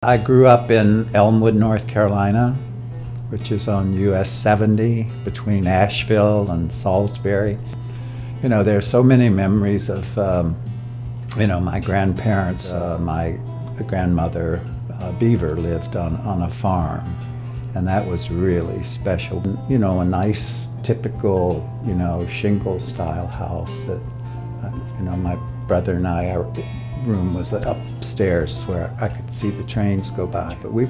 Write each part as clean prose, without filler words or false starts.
I grew up in Elmwood, North Carolina, which is on US 70 between Asheville and Salisbury. You know, there are so many memories of, my grandparents. My grandmother, Beaver, lived on a farm, and that was really special. You know, a nice, typical, shingle-style house that, my brother and I, our room was upstairs where I could see the trains go by. But we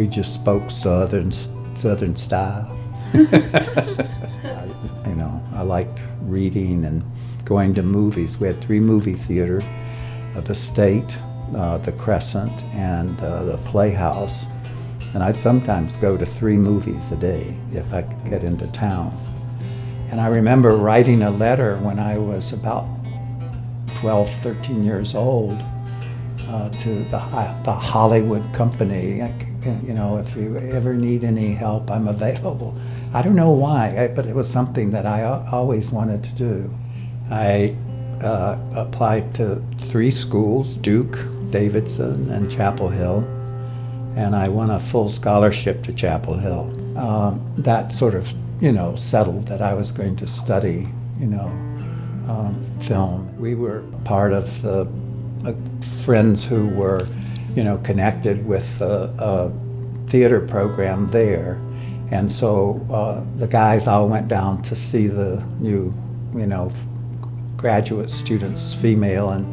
just spoke Southern style. I liked reading and going to movies. We had 3 movie theaters, the State, the Crescent, and the Playhouse. And I'd sometimes go to 3 movies a day if I could get into town. And I remember writing a letter when I was about 12, 13 years old to the Hollywood company. If you ever need any help, I'm available. I don't know why, but it was something that I always wanted to do. I applied to 3 schools, Duke, Davidson, and Chapel Hill, and I won a full scholarship to Chapel Hill. That sort of, settled that I was going to study, film. We were part of the friends who were, connected with the theater program there. And so the guys all went down to see the new, graduate students, female and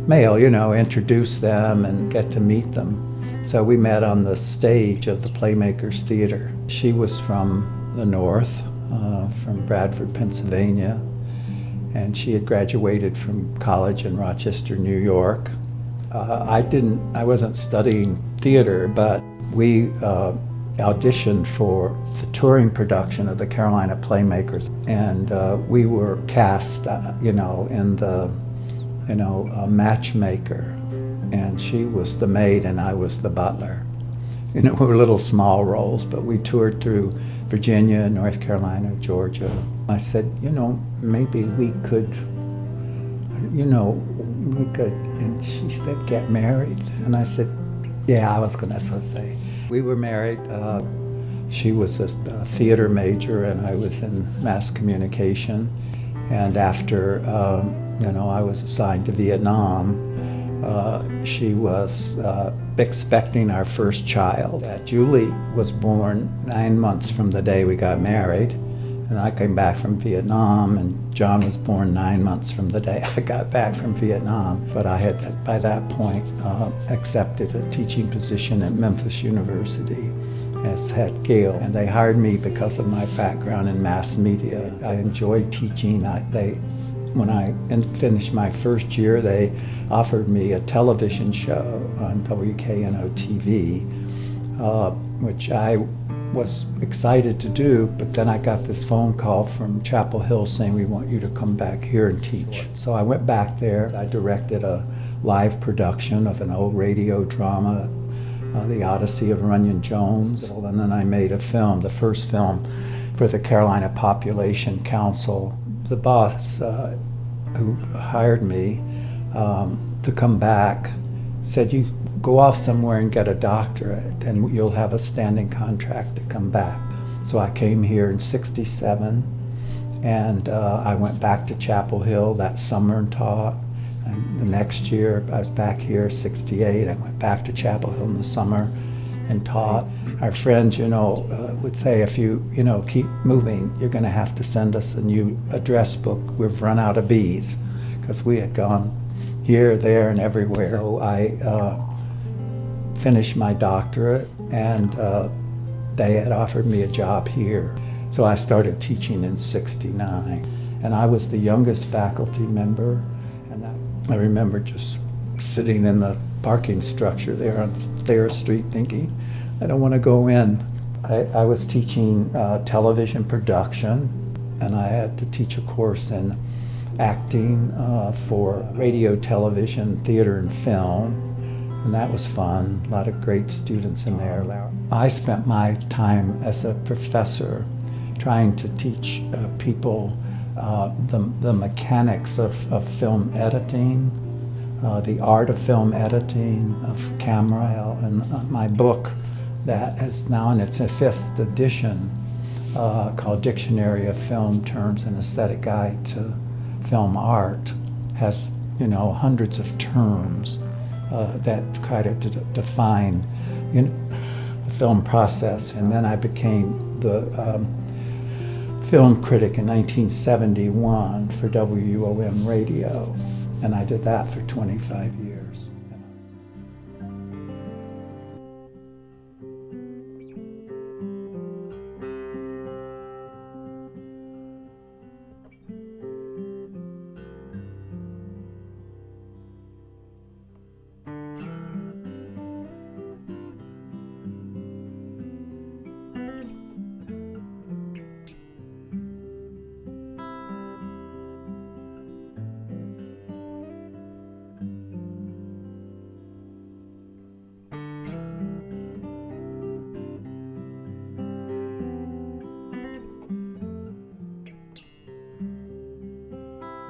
male, introduce them and get to meet them. So we met on the stage of the Playmakers Theater. She was from the north, from Bradford, Pennsylvania, and she had graduated from college in Rochester, New York. I wasn't studying theater, but we auditioned for the touring production of the Carolina Playmakers, and we were cast, in the, matchmaker, and she was the maid and I was the butler. We were little small roles, but we toured through Virginia, North Carolina, Georgia. I said, maybe we could, and she said, get married. And I said, yeah, I was going to say. We were married. She was a theater major and I was in mass communication. And after, I was assigned to Vietnam, she was expecting our first child. Julie was born 9 months from the day we got married, and I came back from Vietnam, and John was born 9 months from the day I got back from Vietnam. But I had, by that point, accepted a teaching position at Memphis University as head Gale, and they hired me because of my background in mass media. I enjoyed teaching. When I finished my first year, they offered me a television show on WKNO TV, which I was excited to do, but then I got this phone call from Chapel Hill saying, we want you to come back here and teach. So I went back there. I directed a live production of an old radio drama, The Odyssey of Runyon Jones, and then I made a film, the first film for the Carolina Population Council. The boss who hired me to come back said, you go off somewhere and get a doctorate and you'll have a standing contract to come back. So I came here in '67 and I went back to Chapel Hill that summer and taught. And the next year I was back here, '68. I went back to Chapel Hill in the summer and taught. Our friends, would say, if you, keep moving, you're going to have to send us a new address book. We've run out of bees, because we had gone here, there, and everywhere. So I finished my doctorate, and they had offered me a job here. So I started teaching in '69, and I was the youngest faculty member, and I remember just sitting in the parking structure there on Thayer Street thinking, I don't want to go in. I was teaching television production, and I had to teach a course in acting for radio, television, theater, and film, and that was fun. A lot of great students in there. I spent my time as a professor trying to teach people the mechanics of film editing, the art of film editing, of camera, and my book that is now in its 5th edition called Dictionary of Film Terms and Aesthetic Guide to Film Art has, hundreds of terms that try to define, the film process. And then I became the film critic in 1971 for WOM Radio, and I did that for 25 years.